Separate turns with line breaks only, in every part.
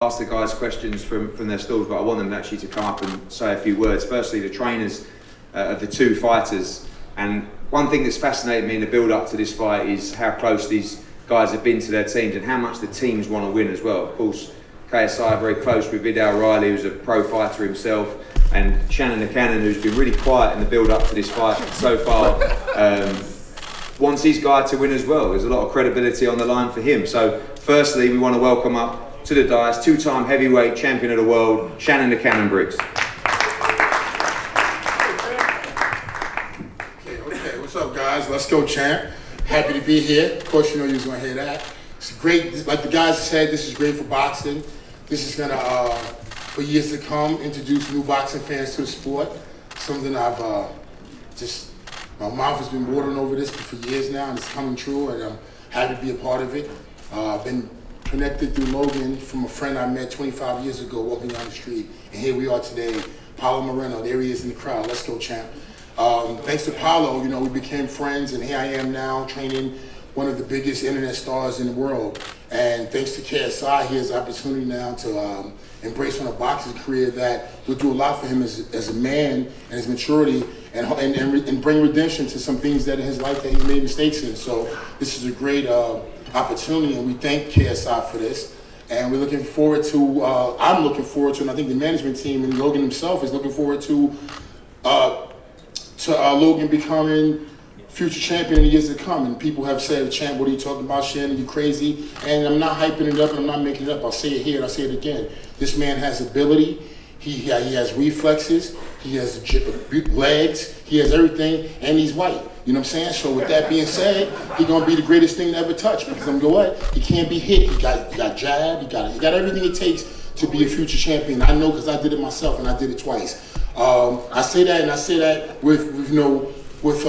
Ask the guys questions from their stalls, but I want them actually to come up and say a few words. Firstly, the trainers of the two fighters, and one thing that's fascinated me in the build-up to this fight is how close these guys have been to their teams and how much the teams want to win as well. Of course, KSI very close with Vidal Riley, who's a pro fighter himself, and Shannon the Cannon, who's been really quiet in the build-up to this fight so far, wants his guy to win as well. There's a lot of credibility on the line for him. So firstly, we want to welcome up to the dais, two-time heavyweight champion of the world, Shannon the Cannon Briggs.
Okay, what's up, guys? Let's go, champ. Happy to be here. Of course, you know you was gonna hear that. It's great, like the guys said, this is great for boxing. This is gonna, for years to come, introduce new boxing fans to the sport. Something I've my mouth has been watering over this for years now, and it's coming true, and I'm happy to be a part of it. I've been connected through Logan from a friend I met 25 years ago walking down the street, and here we are today. Paulo Moreno, there he is in the crowd. Let's go, champ. Thanks to Paulo, you know, we became friends, and here I am now training one of the biggest internet stars in the world. And thanks to KSI, he has the opportunity now to embrace on a boxing career that will do a lot for him as a man and his maturity, and bring redemption to some things that in his life that he's made mistakes in. So this is a great opportunity, and we thank KSI for this. And we're looking forward to, I'm looking forward to, and I think the management team and Logan himself is looking forward to Logan becoming future champion in the years to come. And people have said, champ, what are you talking about, Shannon? You crazy? And I'm not hyping it up and I'm not making it up. I'll say it here and I'll say it again. This man has ability. He has reflexes. He has legs. He has everything, and he's white. You know what I'm saying? So with that being said, he's gonna be the greatest thing to ever touch, because I'm going, what? He can't be hit. He got jab. He got everything it takes to be a future champion. I know, because I did it myself, and I did it twice. I say that with you know, with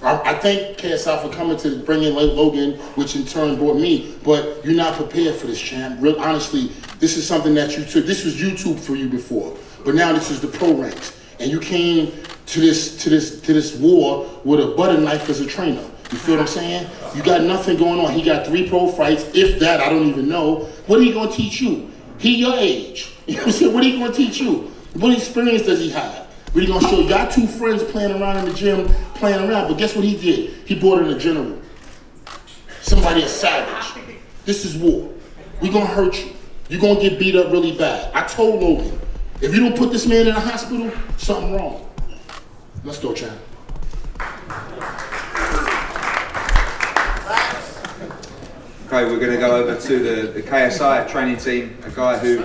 I thank KSI for coming to bring in Logan, which in turn brought me. But you're not prepared for this, champ. Real honestly, this is something that you took. This was YouTube for you before, but now this is the pro ranks, and you came to this war with a butter knife as a trainer. You feel what I'm saying? You got nothing going on. He got 3 pro fights, if that. I don't even know. What are he gonna teach you? He your age. You know what I'm saying? What are he gonna teach you? What experience does he have? What are you gonna show? You got 2 friends playing around in the gym, playing around, but guess what he did? He brought in a general. Somebody is savage. This is war. We gonna hurt you. You're gonna get beat up really bad. I told Logan, if you don't put this man in a hospital, something wrong. Let's go, champ.
Okay, we're going to go over to the KSI training team, a guy who,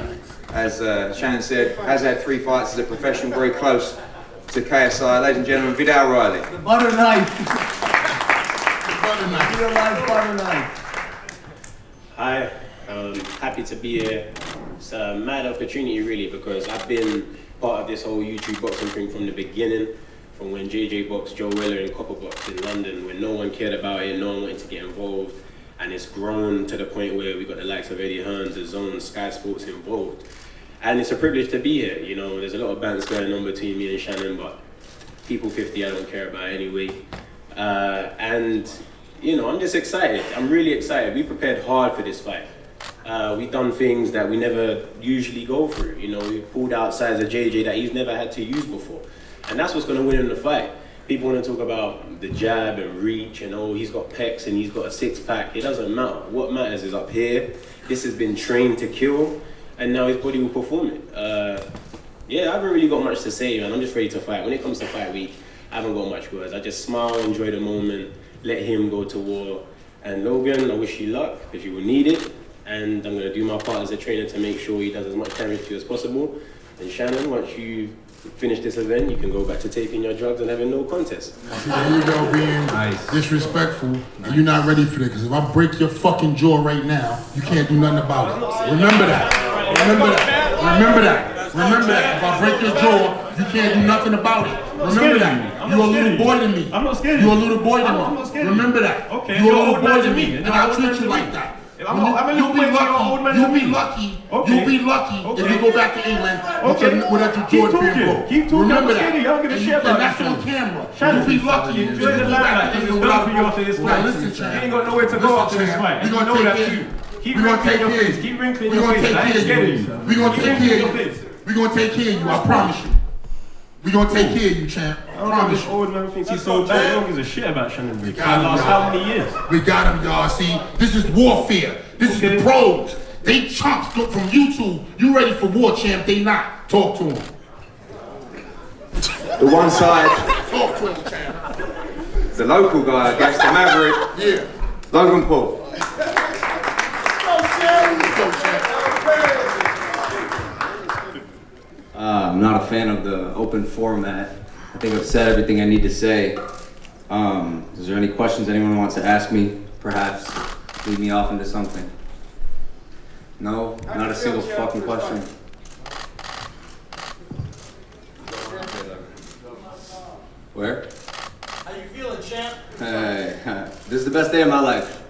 as Shannon said, has had 3 fights as a professional, very close to KSI. Ladies and gentlemen, Vidal Riley.
The butter knife.
The butter knife.
Real life butter knife.
Hi, happy to be here. It's a mad opportunity really, because I've been part of this whole YouTube boxing thing from the beginning, from when JJ boxed Joe Weller in Copper Box in London, when no one cared about it, no one wanted to get involved, and it's grown to the point where we got the likes of Eddie Hearn, The Zone, Sky Sports involved. And it's a privilege to be here. You know, there's a lot of bands going on between me and Shannon, but people 50 I don't care about anyway. And you know, I'm just excited. I'm really excited. We prepared hard for this fight. We've done things that we never usually go through. You know, we pulled out sides of JJ that he's never had to use before. And that's what's going to win him the fight. People want to talk about the jab and reach and, oh, he's got pecs and he's got a 6-pack. It doesn't matter. What matters is up here. This has been trained to kill, and now his body will perform it. Yeah, I haven't really got much to say, man. I'm just ready to fight. When it comes to fight week, I haven't got much words. I just smile, enjoy the moment, let him go to war. And Logan, I wish you luck, because you will need it. And I'm going to do my part as a trainer to make sure he does as much damage to you as possible. And Shannon, once you finish this event, you can go back to taking your drugs and having no contest.
There you go, being disrespectful, and you're not ready for that, because if I break your fucking jaw right now, you can't do nothing about it. Remember that. Remember that. Remember that. Remember that. If I break your jaw, you can't do nothing about it. Remember that. You're a little boy to me.
I'm not scared.
You're a little boy to me.
I'm not scared.
Remember that.
Okay.
You're a little boy to me, and I'll treat you like that. You'll be lucky if you go back to England without your Jordan being broke.
Keep talking.
Remember that.
I don't give a shit about
that's
that.
on camera.
Shannon,
You'll be lucky.
enjoy the limelight. It's done for you after this fight.
Listen,
you ain't got nowhere to go after this fight.
We're
You
gonna
know that
take
too.
Keep
We're gonna
wrinkling
take
your
care of
face.
you.
Keep wrinkling
We're
your
gonna
face.
take
I ain't
care
scared
of
of
you.
you.
We're gonna
Keep
take
wrinkling
care
your
of you.
face.
We're gonna take care of you. I promise you. We're gonna take care of you, champ.
I don't know
Promise
this
you.
old man thinks he's so bad. He don't give a shit about Shannon Briggs. For the
got him,
last
y'all.
how many years?
We got him, y'all. See, this is warfare. This is
Okay.
the pros. They chumps look from YouTube. You ready for war, champ? They not. Talk to him.
The one side,
Talk to him, champ.
the local guy against the Maverick,
Yeah.
Logan Paul.
Go, champ.
I'm not a fan of the open format. I think I've said everything I need to say. Is there any questions anyone wants to ask me? Perhaps lead me off into something. No, not a single fucking question. Where?
How you feeling, champ?
Hey, this is the best day of my life.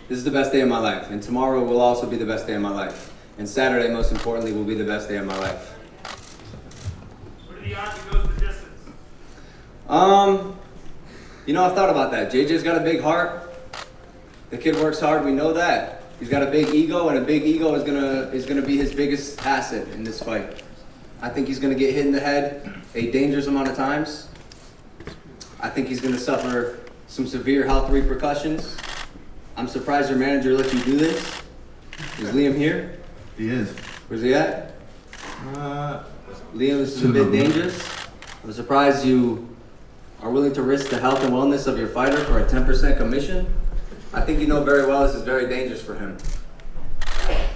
This is the best day of my life. And tomorrow will also be the best day of my life. And Saturday, most importantly, will be the best day of my life.
What are the odds it goes the distance?
You know, I've thought about that. JJ's got a big heart. The kid works hard, we know that. He's got a big ego, and a big ego is gonna be his biggest asset in this fight. I think he's gonna get hit in the head a dangerous amount of times. I think he's gonna suffer some severe health repercussions. I'm surprised your manager let you do this. Is Liam here?
He is.
Where's he at? Liam, this is a bit dangerous. I'm surprised you are willing to risk the health and wellness of your fighter for a 10% commission. I think you know very well this is very dangerous for him.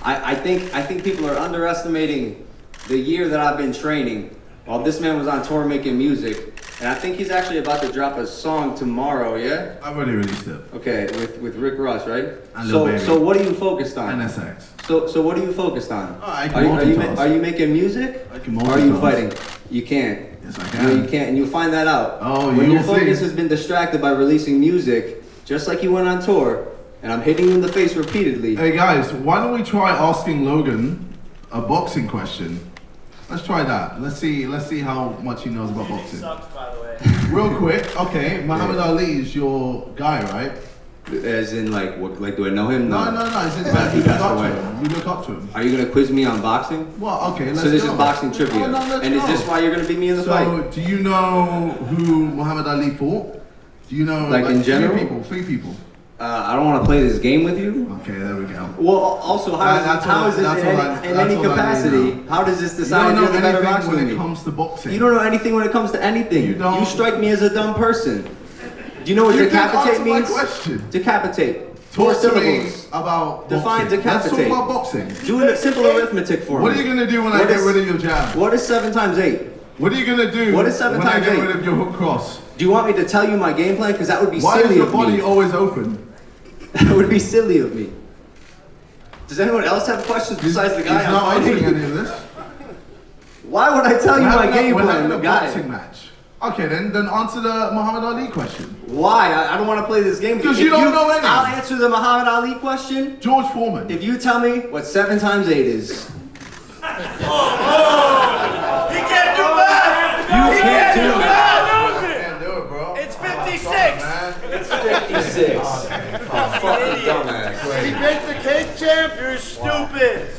I think people are underestimating the year that I've been training while this man was on tour making music. And I think he's actually about to drop a song tomorrow, yeah?
I've already released it.
Okay, with Rick Ross, right?
And Lil Baby.
So what are you focused on?
NSX.
So what are you focused on?
I can multitask.
Are you making music?
I can
Or are you
multitask.
fighting? You can't.
Yes, I
No,
can.
you can't, and you'll find that out.
Oh,
when
you
your
will see.
focus has been distracted by releasing music, just like you went on tour, and I'm hitting you in the face repeatedly.
Hey guys, why don't we try asking Logan a boxing question? Let's try that. Let's see how much he knows about boxing.
Sucks, by the way.
Real quick, okay, Muhammad Ali is your guy, right?
As in, like, what? Like, do I know him?
No, it's in
He
like you look
passed
up to
away.
him. You look up to him.
Are you gonna quiz me on boxing?
Well, okay, let's
So this
go.
is boxing trivia.
Oh, no, let's
And is
go.
this why you're gonna beat me in the fight?
So, do you know who Muhammad Ali fought? Do you know
Like in general?
Three people.
I don't want to play this game with you.
Okay, there we go.
Well, also,
That's
how
all-
is this
that's
in
all
any,
I-
in
that's
any
all I need
capacity?
now.
How does this
You
decide
don't
if
know
you're the better
anything
boxer
when
than
it
me?
comes to boxing.
You don't know anything when it comes to anything.
You don't.
You strike me as a dumb person. Do you know what
You didn't
decapitate
answer my
means?
question.
Decapitate. Four
Talk to me
syllables.
about
Define
boxing. Let's talk
decapitate.
about boxing.
Do a simple arithmetic for
What
me.
are you gonna do when I
What
get
is-
rid of your jab?
What is 7 times 8?
What are you gonna do
What is 7
when I
times
get
8?
rid of your hook cross?
Do you want me to tell you my game plan? Because that would be
Why is
silly
your
of
body
me.
always open?
That would be silly of me. Does anyone else have questions besides the guy
He's
I'm
not answering
fighting?
any of this.
Why would I tell you my game
We're
plan,
having
the
a
guy?
boxing match. Okay, then answer the Muhammad Ali question.
Why? I don't want to play this game.
Because
If
you don't know any.
I'll answer the Muhammad Ali question
George Foreman.
if you tell me what 7 times 8 is.
He can't do math!
You can't do
math!
Can't do it, bro.
It's 56!
It's 56. Fucking dumbass.
He baked the cake, champ? You're stupid!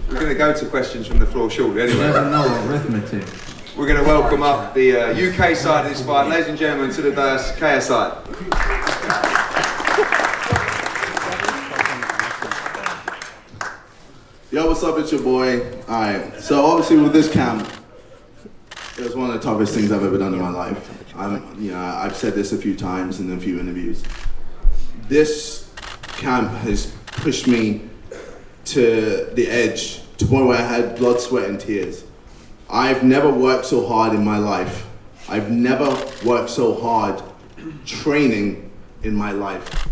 We're going to go to questions from the floor shortly anyway.
know arithmetic.
We're going to welcome up the UK side of this fight. Ladies and gentlemen, to the dais, KSI.
Yo, what's up? It's your boy. Alright, so obviously with this camp, it was one of the toughest things I've ever done in my life. I've said this a few times in a few interviews. This camp has pushed me to the edge, to the point where I had blood, sweat, and tears. I've never worked so hard in my life. I've never worked so hard training in my life.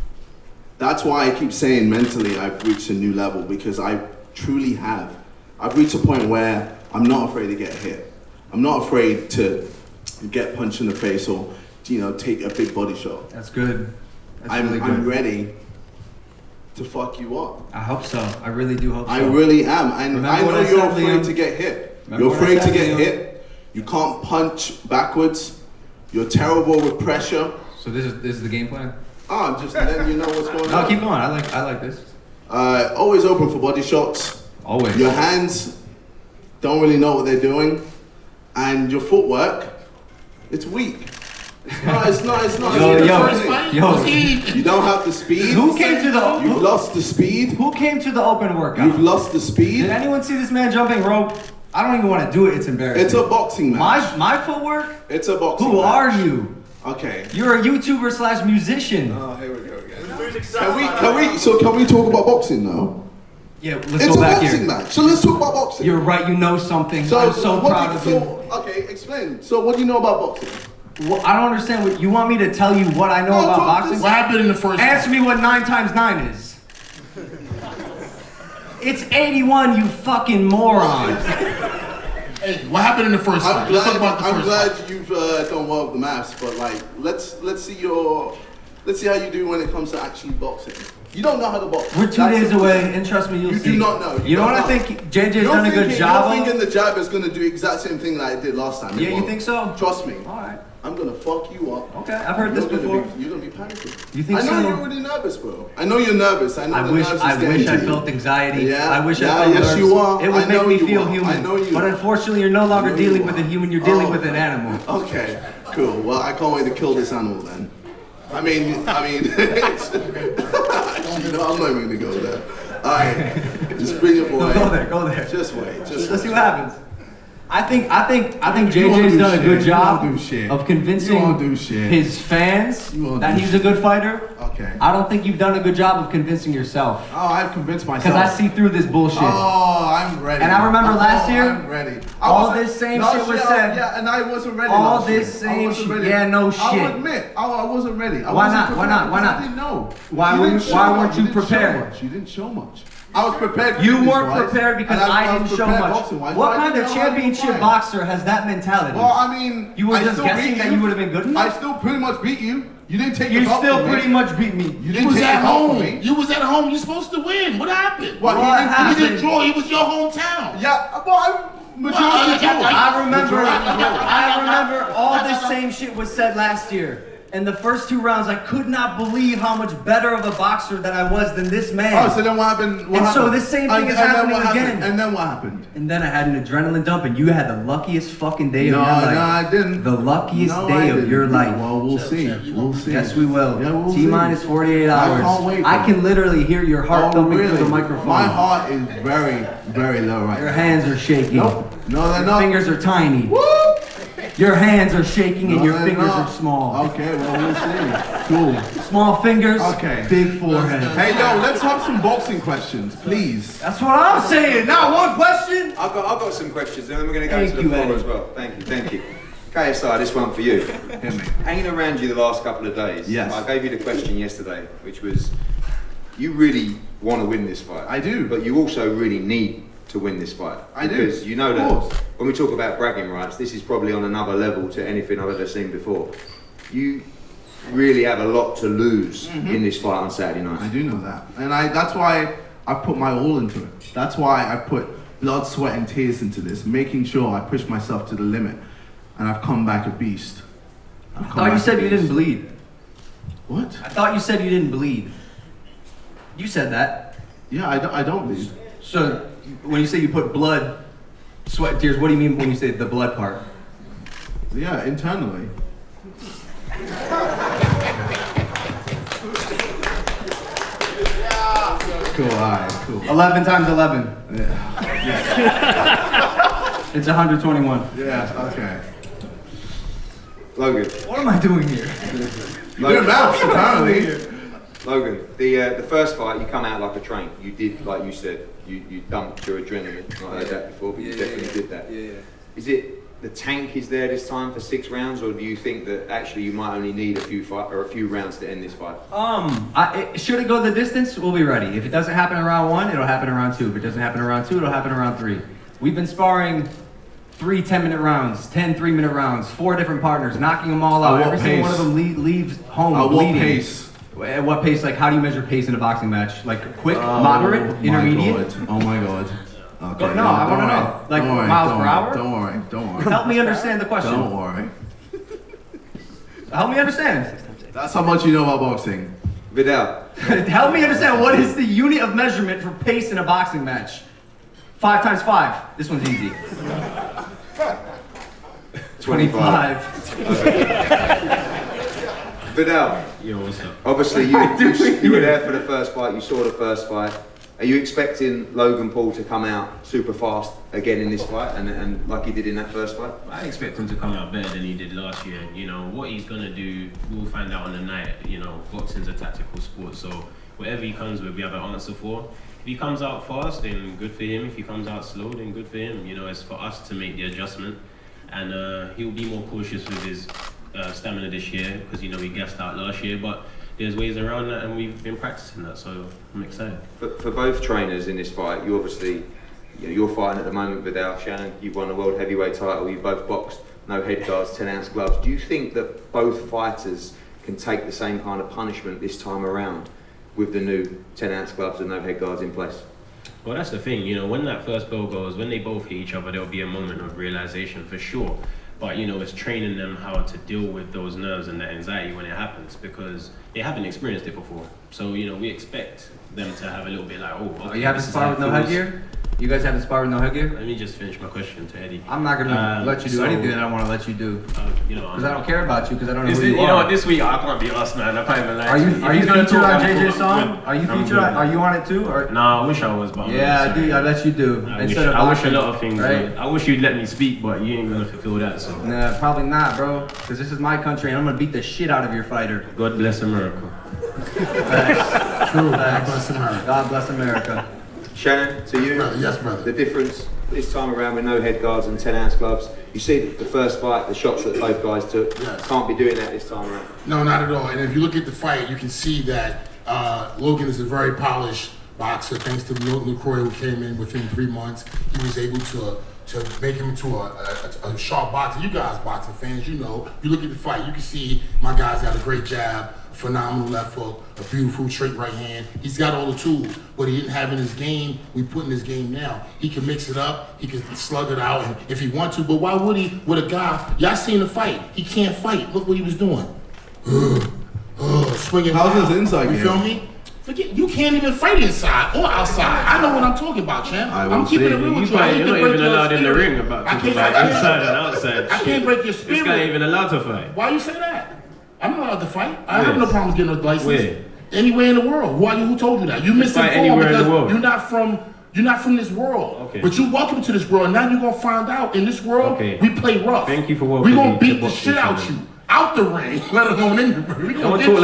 That's why I keep saying mentally I've reached a new level, because I truly have. I've reached a point where I'm not afraid to get hit. I'm not afraid to get punched in the face or, take a big body shot.
That's good. That's
I'm ready to fuck you up.
I hope so. I really do hope so.
I really am. And
Remember
I
what
know
I
you're
said,
afraid
Liam?
to get hit.
Remember
You're
what I
afraid to
said,
get
Liam?
hit. You can't punch backwards. You're terrible with pressure.
So this is the game plan?
I'm just letting you know what's going
No,
on.
keep going. I like this.
Always open for body shots.
Always.
Your hands don't really know what they're doing, and your footwork, it's weak. It's not.
Yo.
You don't have the speed.
Who came to the?
You've lost the speed.
Who came to the open workout?
You've lost the speed.
Did anyone see this man jumping rope? I don't even want to do it. It's embarrassing.
It's a boxing match.
My footwork.
It's a boxing
Who
match.
are you?
Okay.
You're a YouTuber / musician.
Oh, here we go again. Can we talk about boxing now?
Yeah, let's
It's
go
a
back
boxing
here.
match. So let's talk about boxing.
You're right. You know something. I'm so
what
proud of you.
Okay, explain. So what do you know about boxing?
Well, I don't understand what you want me to tell you. What I know about boxing?
What happened in the first
Answer me what 9 times 9 is. It's 81, you fucking moron.
Hey, what happened in the first fight? Let's talk about the
I'm
first
glad
fight.
you've done well with the maths, but like, let's see how you do when it comes to actually boxing. You don't know how to box.
We're 2 days away, and trust me, you'll
You
see.
do not know.
You know what I think JJ's done a good job
You're
of?
thinking the jab is gonna do the exact same thing like it did last time. It
Yeah, you
won't.
think so?
Trust me.
All right.
I'm gonna fuck you up.
Okay, I've heard this
You're
before.
you're gonna be panicking.
You think
I know
so?
you're already nervous, bro. I know you're nervous. I know
I
the
wish
nerves
I
is getting to you.
felt anxiety.
Yeah,
I wish
yeah,
I felt
yes,
nerves.
you are.
It would
I
make
know
me
you
feel
are.
human.
I know you
But
are.
unfortunately, you're no longer
I know you
dealing with
are.
a human. You're dealing
Oh.
with an animal.
Okay, cool. Well, I can't wait to kill this animal then. I mean, it's, you know, I'm not even gonna go there. All right, just bring it, boy.
Go there.
Just wait.
Let's see what happens. I think You won't JJ's do done a shit. good You job won't do shit. of You convincing won't do shit. his fans You won't that do he's a good fighter.
Okay.
I don't think you've done a good job of convincing yourself.
Oh, I've convinced myself.
Because I see through this bullshit.
Oh, I'm ready.
And I remember last year,
I'm ready.
all this same shit was said.
Yeah, and I wasn't ready.
All
last
this
year. I
same
wasn't
shit.
ready.
Yeah, no
I
shit.
will admit, I wasn't ready. I
Why
wasn't
not?
prepared
Why not? Why
because
not?
I didn't know.
Why
You
weren't-
didn't show
why
much.
weren't you
didn't show
prepared?
much. You didn't show much. I was prepared.
You weren't
fitness-wise,
prepared because
and
I
was
didn't show
prepared
much.
boxing-wise,
What
but I
kind
didn't
of
know how to
championship
fight.
boxer has that mentality?
Well, I mean,
You were
I
just
still
guessing
beat
that you would have been good enough?
I still pretty much beat you. You didn't take
You
your belt
still
from me.
pretty much beat me.
You
You
didn't
was
take
at
your belt from
home.
me.
You was at home. You're supposed to win. What happened?
What,
What
you didn't-
happened?
You didn't draw. It was your hometown.
Yeah, well, majority of
I remember all this same shit was said last year. In the first 2 rounds, I could not believe how much better of a boxer that I was than this man.
Oh, so then what happened?
And so this same thing is happening
what happened?
again.
And then what happened?
And then I had an adrenaline dump, and you had the luckiest fucking day of your life.
No, I didn't.
The luckiest
No,
day
I
of
didn't.
your life.
Well, we'll see. We'll see.
Yes, we will.
Yeah, we'll
T minus
see.
48
I
hours.
can't wait,
I
bro.
can literally hear your heart thumping through the microphone.
My heart is very, very low right
Your
now.
hands are shaking.
Nope. No, they're
Your
not.
fingers are tiny.
Woo!
Your hands are shaking and
No,
your
they're
fingers
not.
are small.
Okay, well, we'll see. Cool.
Small fingers,
Okay.
big forehead.
Hey, yo, let's have some boxing questions, please.
That's what I'm saying. Not one question.
I've got some questions, and then we're going to go
Thank
to the
you,
floor
Eddie.
as well. Thank you. KSI, this one for you.
Hear me.
Hanging around you the last couple of days,
Yes.
I gave you the question yesterday, which was, you really want to win this fight.
I do.
But you also really need to win this fight.
I do.
Because you know
Of
that
course.
when we talk about bragging rights, this is probably on another level to anything I've ever seen before. You really have a lot to lose in this fight on Saturday night.
I do know that, and that's why I put my all into it. That's why I put blood, sweat, and tears into this, making sure I push myself to the limit, and I've come back a beast.
I thought you said you didn't bleed.
What?
I thought you said you didn't bleed. You said that.
Yeah, I don't bleed.
So when you say you put blood, sweat, tears, what do you mean when you say the blood part?
Yeah, internally. Cool, alright, cool.
11 times 11.
Yeah.
It's 121.
Yeah, okay.
Logan,
What am I doing here?
You're doing maths, apparently.
Logan, the first fight, you come out like a train. You did, like you said, you dumped your adrenaline. I heard that before, but you definitely did that.
Yeah.
Is it the tank is there this time for 6 rounds, or do you think that actually you might only need a few rounds to end this fight?
Should it go the distance? We'll be ready. If it doesn't happen in round 1, it'll happen in round 2. If it doesn't happen in round 2, it'll happen in round 3. We've been sparring 3 10-minute rounds, 10 3-minute rounds, 4 different partners, knocking them all out.
At what
Every single one
pace?
of them leaves home
At what
bleeding.
pace?
At what pace? Like, how do you measure pace in a boxing match? Like, quick, moderate, intermediate?
Oh my god. Okay,
No, I wanna know. Like,
don't worry,
miles per hour?
Don't worry, don't worry.
Help me understand the question.
Don't worry.
Help me understand.
That's how much you know about boxing.
Vidal.
Help me understand, what is the unit of measurement for pace in a boxing match? 5 times 5. This one's easy. 25.
Vidal.
Yo, what's up?
Obviously, you were there for the first fight. You saw the first fight. Are you expecting Logan Paul to come out super fast again in this fight, and like he did in that first fight?
I expect him to come out better than he did last year. You know, what he's going to do, we'll find out on the night. You know, boxing's a tactical sport, so whatever he comes with, we have an answer for. If he comes out fast, then good for him. If he comes out slow, then good for him. You know, it's for us to make the adjustment. And he'll be more cautious with his stamina this year, because, you know, he gassed out last year. But there's ways around that, and we've been practicing that, so I'm excited.
For both trainers in this fight, you obviously, you're fighting at the moment, Vidal. Shannon, you've won the world heavyweight title. You've both boxed, no head guards, 10-ounce gloves. Do you think that both fighters can take the same kind of punishment this time around with the new 10-ounce gloves and no head guards in place?
Well, that's the thing. You know, when that first bell goes, when they both hit each other, there'll be a moment of realization for sure. But, you know, it's training them how to deal with those nerves and that anxiety when it happens, because they haven't experienced it before. So, you know, we expect them to have a little bit like, oh, okay,
Are you having
this is
spar
how
with
it
no
feels.
headgear? You guys having spar with no headgear?
Let me just finish my question to Eddie.
I'm not gonna let you do anything that I want to let you do.
You know,
Because I don't care about you, because I don't know
This
who
is,
you
you know
are.
what, this week I can't be us, man. I can't even lie.
Are
to
you
If
are you
he's gonna
featured
talk,
on
I'm
JJ's
good.
song? Are you
I'm
featured
good.
on? Are you on it too? Or
Nah, I wish I was, but I'm
yeah, I
not,
do.
sorry.
I let you do.
I wish,
Instead of
I wish a
boxing,
lot of things.
right?
Right? I wish you'd let me speak, but you ain't gonna fulfill that. So
Nah, probably not, bro. Because this is my country, and I'm gonna beat the shit out of your fighter.
God bless America.
Facts.
True. God bless America.
God bless America.
Shannon, to you,
Brother, yes, brother.
the difference this time around with no head guards and 10-ounce gloves. You see the first fight, the shots that both guys took.
Yes.
Can't be doing that this time around.
No, not at all. And if you look at the fight, you can see that Logan is a very polished boxer. Thanks to Milton LaCroix, who came in within 3 months, he was able to make him into a sharp boxer. You guys, boxing fans, you know. You look at the fight, you can see my guy's got a great jab, a phenomenal left hook, a beautiful straight right hand. He's got all the tools, but he didn't have in his game. We put in his game now. He can mix it up. He can slug it out if he wants to. But why would he with a guy? Y'all seen the fight? He can't fight. Look what he was doing. Swinging.
How's his inside
You
game?
feel me? Forget, you can't even fight inside or outside. I know what I'm talking about, champ.
I
I'm
will
keeping
see.
it real with you.
You're
I hate to
not
break
even
your
allowed in the
spirit.
ring about
I
talking
can't-
about
I can't-
inside and outside.
I can't break your
This
spirit.
guy ain't even allowed to fight.
Why you say that? I'm not allowed to fight. I have no
Where?
problems getting a license.
Where?
Anywhere in the world. Who are you? Who told you that? You misinformed
anywhere in the
because
world.
you're not from this world.
Okay.
But you welcome to this world. And now you're gonna find out in this world
Okay.
we play rough.
Thank you for
We're
welcoming
gonna
me
beat
to
the
boxing,
shit out
Shannon.
you. Out the ring, let alone in the ring. We gonna
Don't
get
talk
you.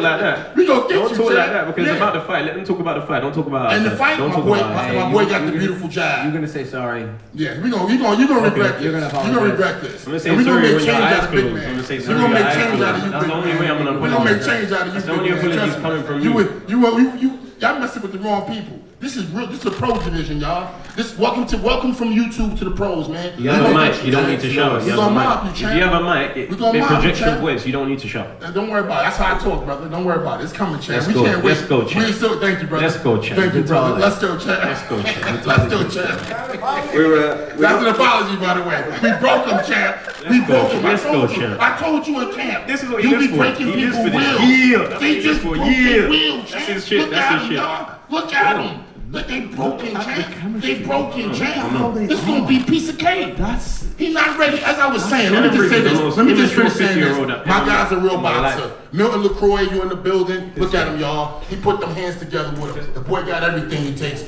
like that.
We gonna get
Don't
you,
talk like
champ.
that because
Yeah.
it's about the fight. Let them talk about the fight. Don't talk about
And the
outside.
fight,
Don't
my
talk
boy,
about
my
outside.
boy got the beautiful
You're
jab.
gonna say sorry.
Yeah, you're gonna regret this.
you're gonna
You're gonna
apologize.
regret this.
I'm gonna say
And we
sorry
make
when your
change
eyes
out of big
closed.
man.
I'm gonna say
We're
sorry
gonna
when
make
your eyes
change out of
closed.
you,
That's
big
the only
man.
way I'm gonna
We're gonna make
apologize.
change out of you,
That's the
big
only
man.
apology
Trust
is
me.
coming from
Y'all messing with the wrong people. This is real. This is the pros division, y'all. Welcome from YouTube to the pros, man.
You have a mic. You don't need to shout.
We're gonna mob you,
If
champ.
you have a mic,
We
it
gonna mob you,
projects your
champ.
voice. You don't need to shout.
Don't worry about it. That's how I talk, brother. Don't worry about it. It's coming, champ.
Let's
We
go.
can't wait.
Let's go, champ.
We still, thank you, brother.
Let's go, champ.
Thank you,
It's
brother.
all
Let's go, champ.
Let's go, champ.
Let's go, champ.
We're
That's an apology, by the way. We broke him, champ. We
go,
broke him.
let's go, champ.
I told you in camp.
This is what
you
he
be
lives for.
breaking
He lives
people's
for this.
will.
Yeah, that's what
They
he
just
lives for.
broke
Yeah.
their will,
That's
champ.
his shit.
Look
That's
at
his
him,
shit.
y'all. Look at him. Look, they broken, champ. They broken, champ. This gonna be a piece of cake. He's not ready. As I was saying, let me just say this. Let me just finish saying this. My guy's a real boxer. Milton LaCroix, you in the building. Look at him, y'all. He put them hands together with him. The boy got everything it takes.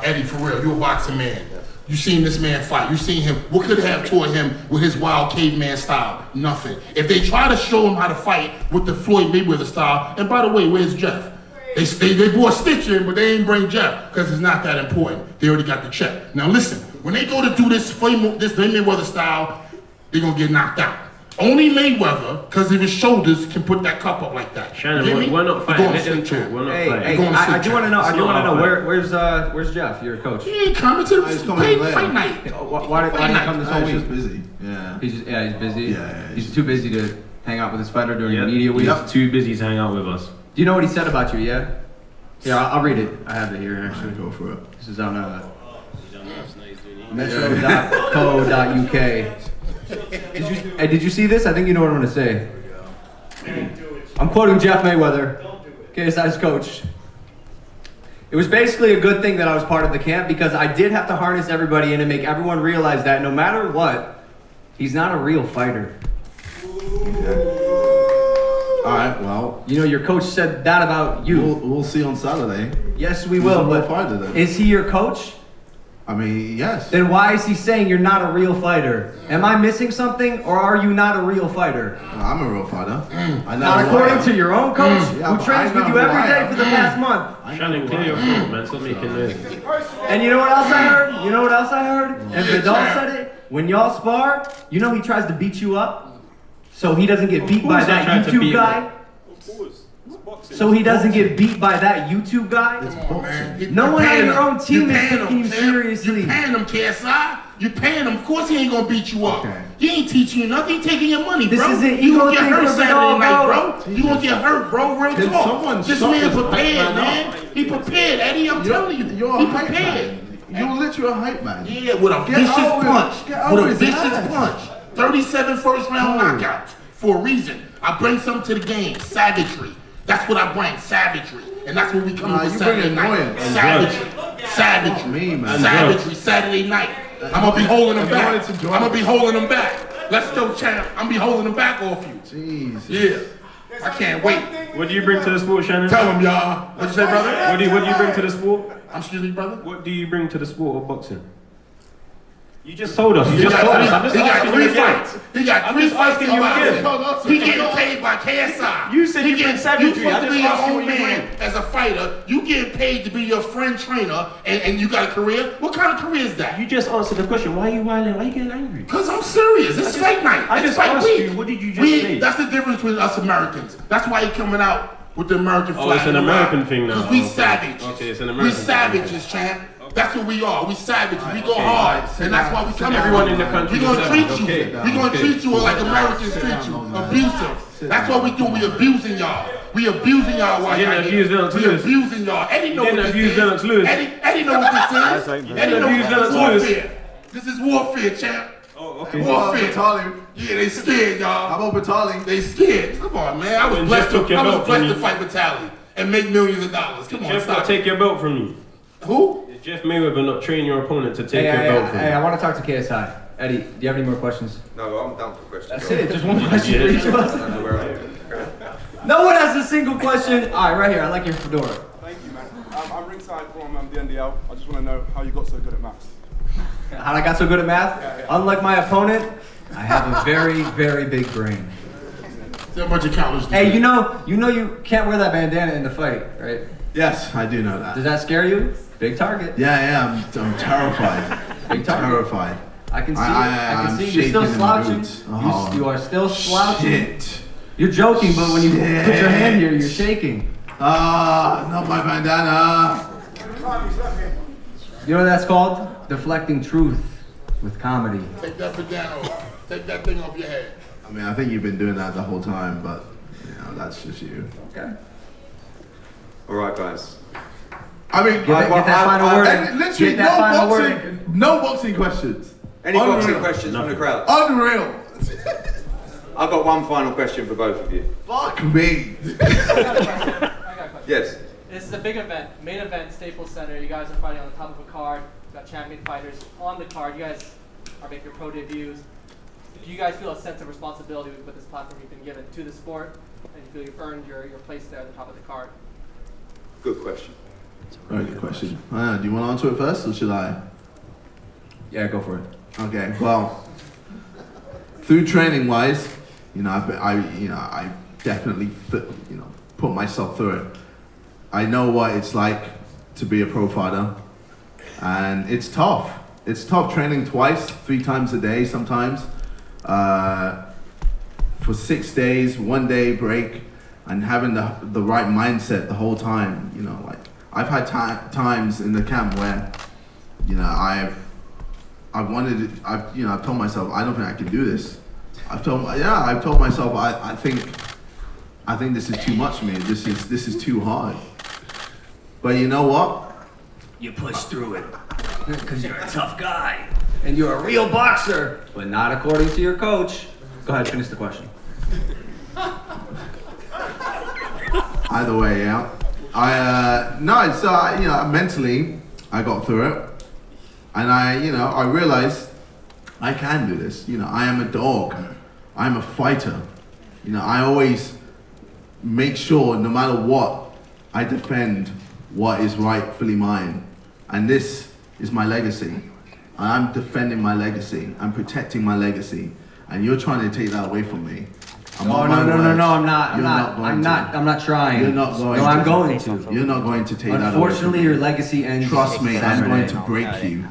Eddie, for real, you a boxing man. You seen this man fight. You seen him. What could have taught him with his wild caveman style? Nothing. If they try to show him how to fight with the Floyd Mayweather style, and by the way, where's Jeff? They brought Stitch in, but they ain't bring Jeff because it's not that important. They already got the check. Now listen, when they go to do this Mayweather style, they're gonna get knocked out. Only Mayweather, because of his shoulders, can put that cup up like that.
Shannon,
You get me?
we're not
You're
fighting.
going
Let them
sit,
talk. We're not
Hey,
fighting.
Going
I
sit,
do want to know. I
It's
do want to
not
know
our
where's Jeff, your coach?
He ain't coming to
He's
the
coming
fight
later.
night.
Why did he come this whole
He's
week?
just busy. Yeah.
He's busy.
Yeah,
He's too busy to hang out with his fighter during
Yep.
media week.
He's too busy to hang out with us.
Do you know what he said about you? Yeah. Yeah, I'll read it. I have it here
Alright,
actually.
go for it.
This is on metro.co.uk. Did you see this? I think you know what I'm going to say. I'm quoting Jeff Mayweather. KSI's coach. It was basically a good thing that I was part of the camp because I did have to harness everybody in and make everyone realize that no matter what, he's not a real fighter.
All right, well,
You know, your coach said that about you.
we'll see on Saturday.
Yes, we
He's
will,
a real
but
fighter then.
is he your coach?
I mean, yes.
Then why is he saying you're not a real fighter? Am I missing something, or are you not a real fighter?
I'm a real fighter. I know
Not
who I
according
am.
to your own coach,
Yeah,
who
but
trains
I
with
know
you
who
every
I
day
am.
for the past month.
Shannon, clear your throat, man. Stop making noise.
And you know what else I heard? You know what else I heard? And Vidal said it. When y'all spar, you know he tries to beat you up, so he doesn't get beat by
course I
that
tried to
YouTube
beat
guy.
Of course. It's boxing.
So he doesn't get beat by that YouTube guy.
Come on, man.
No
You're
one on
paying
your
him.
own team
You're
is
paying
taking
him,
you
champ.
seriously.
You paying him, KSI. You paying him. Of course he ain't gonna beat you up.
Okay.
He ain't teaching you nothing. He taking your money,
This
bro.
is an
You
ego
gonna get
thing
hurt
for
Saturday
Vidal,
night,
bro.
bro. You gonna get hurt, bro. Real
Can
talk.
someone
This
stop
man
this hype
prepared,
man
man.
up?
He prepared, Eddie. I'm telling you.
You're
he
a hype
prepared.
man. You're literally a hype man.
Yeah, with a
Get
vicious
over it.
punch.
Get over
With a
his
vicious
ass.
punch. 37 first round
Oh.
knockouts for a reason. I bring something to the game. Savagery. That's what I bring. Savagery. And that's what we come
Nah,
with
you
Saturday
bring
night.
annoyance.
Savagery. Savagery.
Not me, man.
Savagery. Saturday night. I'm gonna be holding them back.
Annoyance and
I'm
drugs.
gonna be holding them back. Let's go, champ. I'm gonna be holding them back off you.
Jesus.
Yeah. I can't wait.
What do you bring to the sport, Shannon?
Tell them, y'all. What you say, brother?
What do you bring to the sport?
Excuse me, brother.
What do you bring to the sport of boxing? You just told us. You
He
just
got
told
three-
us. I'm just
he got
asking
three
you again.
fights. He got
I'm
three
just
fights
asking
in
you
boxing.
again.
He getting paid by KSI.
You said you
He
bring
get-
savagery.
You supposed
I
to
just
be your
asked you
own
what you
man as a fighter. You getting paid to be your friend trainer, and you got a career. What kind of career is that?
You just answered the question. Why are you whining? Why are you getting angry?
Because I'm serious. It's fight night.
I
It's
just
fight
asked
week.
you, what did you just say?
That's the difference between us Americans. That's why he coming out with the American flag.
Oh, it's an American thing now.
Because we
Okay.
savages.
Okay, it's an
We
American thing.
savages, champ. That's what we are. We savages. We go
Okay.
hard,
Sit
and that's
down.
why we
Sit
come.
down.
Everyone in the country
We gonna
is
treat
savage.
you.
Okay.
We gonna
Okay.
treat you like
Sit
Americans
down.
treat
Sit
you.
down, man.
Abusive.
Sit
That's
down.
what we do. We abusing y'all. We abusing y'all while
You
y'all
didn't abuse
here.
Lennox
We
Lewis.
abusing y'all. Eddie know
You
what
didn't
this
abuse
is.
Lennox Lewis.
Eddie know what this is. Eddie know
abuse
this is
Lennox Lewis.
warfare. This is warfare, champ.
Oh, okay.
Warfare.
Batali.
Yeah, they scared, y'all.
How about Batali?
They scared. Come on, man. I was
When
blessed
Jeff took
to,
your
I was
belt
blessed
from
to
you.
fight with Tally and make millions of dollars. Come on,
Jeff
stop.
got take your belt from you.
Who?
Did Jeff Mayweather not train your opponent to take
Hey,
your belt from you?
I want to talk to KSI. Eddie, do you have any more questions?
No, I'm done for questions.
That's it. Just one question for each of us.
I don't know where I am.
No one has a single question. All right, right here. I like your fedora.
Thank you, man. I'm ringside from the NDL. I just want to know how you got so good at maths.
How I got so good at math? Unlike my opponent, I have a very, very big brain.
Tell a bunch of college.
Hey, you know you can't wear that bandana in the fight, right?
Yes, I do know
Does
that.
that scare you? Big target.
Yeah, I'm terrified.
Big target.
Terrified.
I can see it.
I'm
I can see you're still
shaking in my
slouching.
boots. Oh.
You are still slouching.
Shit.
You're joking, but when you put your
Shit.
hand here, you're shaking.
Not my bandana.
You know what that's called? Deflecting truth with comedy.
Take that bandana off. Take that thing off your head.
I mean, I think you've been doing that the whole time, but that's just you.
Okay.
All right, guys.
I mean,
Get that final word.
and literally
Get that final
no boxing questions.
Any
Unreal.
boxing questions from the crowd?
Unreal.
I've got one final question for both of you.
Fuck me.
I got a question.
Yes.
This is a big event, main event, Staples Center. You guys are fighting on the top of a card. You've got champion fighters on the card. You guys are making your pro debuts. Do you guys feel a sense of responsibility with this platform you've been given to the sport? And you feel you've earned your place there at the top of the card?
Good question.
Very good question. Do you want to answer it first, or should I?
Yeah, go for it.
Okay. Well, through training wise, I definitely put myself through it. I know what it's like to be a pro fighter, and it's tough. It's tough training twice, 3 times a day sometimes, for 6 days, 1 day break, and having the right mindset the whole time. I've had times in the camp where, I've told myself I don't think I can do this. I've told myself I think this is too much for me. This is too hard. But you know what?
You push through it because you're a tough guy and you're a real boxer, but not according to your coach. Go ahead, finish the question.
Either way, yeah. Mentally, I got through it, and I realized I can do this. I am a dog. I'm a fighter. I always make sure, no matter what, I defend what is rightfully mine, and this is my legacy. I'm defending my legacy. I'm protecting my legacy, and you're trying to take that away from me.
No, I'm not trying.
You're not going
No,
to.
I'm going to.
You're not going to take that away from
Unfortunately,
me.
your legacy ends.
Trust me, I'm
Saturday.
going to break you.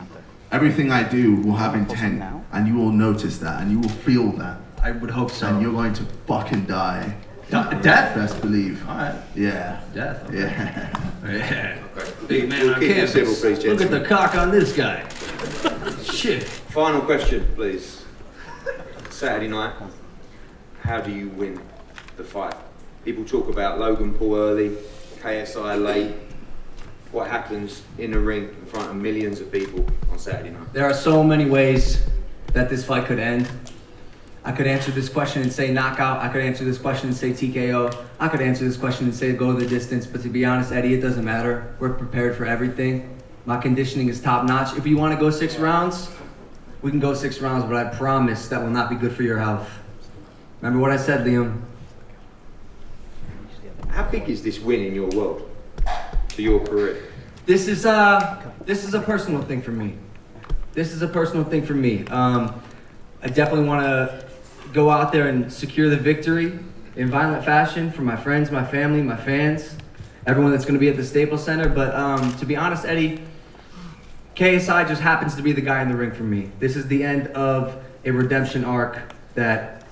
Everything I do will have intent, and you will notice that, and you will feel that.
I would hope so.
And you're going to fucking die.
Death?
Best believe.
Alright.
Yeah.
Death. Okay.
Yeah.
Yeah.
Okay.
Big man
We'll
on
keep it
campus.
civil, please,
Look at
gentlemen.
the cock on this guy. Shit.
Final question, please. Saturday night, how do you win the fight? People talk about Logan Paul early, KSI late. What happens in the ring in front of millions of people on Saturday night?
There are so many ways that this fight could end. I could answer this question and say knockout. I could answer this question and say TKO. I could answer this question and say go the distance. But to be honest, Eddie, it doesn't matter. We're prepared for everything. My conditioning is top notch. If you want to go 6 rounds, we can go 6 rounds, but I promise that will not be good for your health. Remember what I said, Liam.
How big is this win in your world, to your career?
This is a personal thing for me. This is a personal thing for me. I definitely want to go out there and secure the victory in violent fashion for my friends, my family, my fans, everyone that's going to be at the Staples Center. But to be honest, Eddie, KSI just happens to be the guy in the ring for me. This is the end of a redemption arc that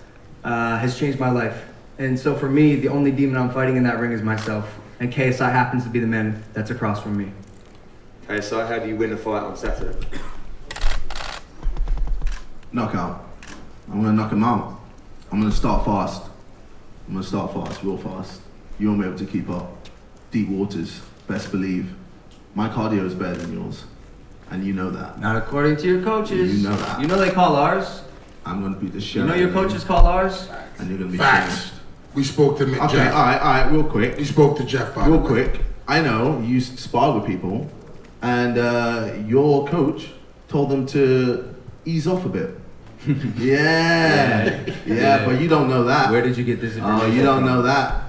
has changed my life. And so for me, the only demon I'm fighting in that ring is myself. And KSI happens to be the man that's across from me.
KSI, how do you win a fight on Saturday?
Knockout. I'm gonna knock him out. I'm gonna start fast. Real fast. You won't be able to keep up. Deep waters, best believe. My cardio is better than yours, and you know that.
Not according to your coaches.
You know that.
You know they call ours.
I'm gonna beat the shit.
You know
out
your
of you,
coaches call ours.
and you're gonna be
Facts.
changed.
We spoke to
Okay,
Jeff.
all right, real quick.
We spoke to Jeff, by the
Real
way.
quick. I know you sparred with people, and your coach told them to ease off a bit. Yeah, but you don't know that.
Where did you get this information?
Oh, you don't know that.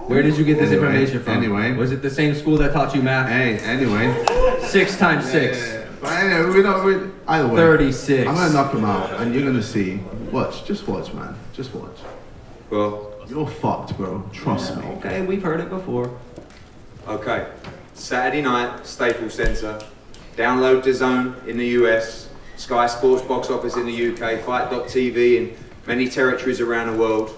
Where did you get this
Anyway,
information from?
anyway.
Was it the same school that taught you math?
Hey, anyway.
6 times 6.
Yeah, but anyway, either way.
36.
I'm gonna knock him out, and you're gonna see. Watch, just watch, man. Just watch.
Well,
You're fucked, bro. Trust me.
Okay, we've heard it before.
okay. Saturday night, Staples Center. Download DAZN in the US, Sky Sports box office in the UK, Fight.tv in many territories around the world.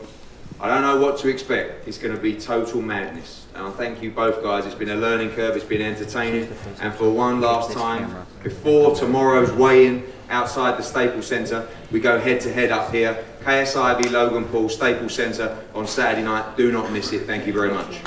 I don't know what to expect. It's going to be total madness. And I thank you both guys. It's been a learning curve. It's been entertaining. And for one last time, before tomorrow's weigh-in outside the Staples Center, we go head-to-head up here. KSI v Logan Paul, Staples Center on Saturday night. Do not miss it. Thank you very much.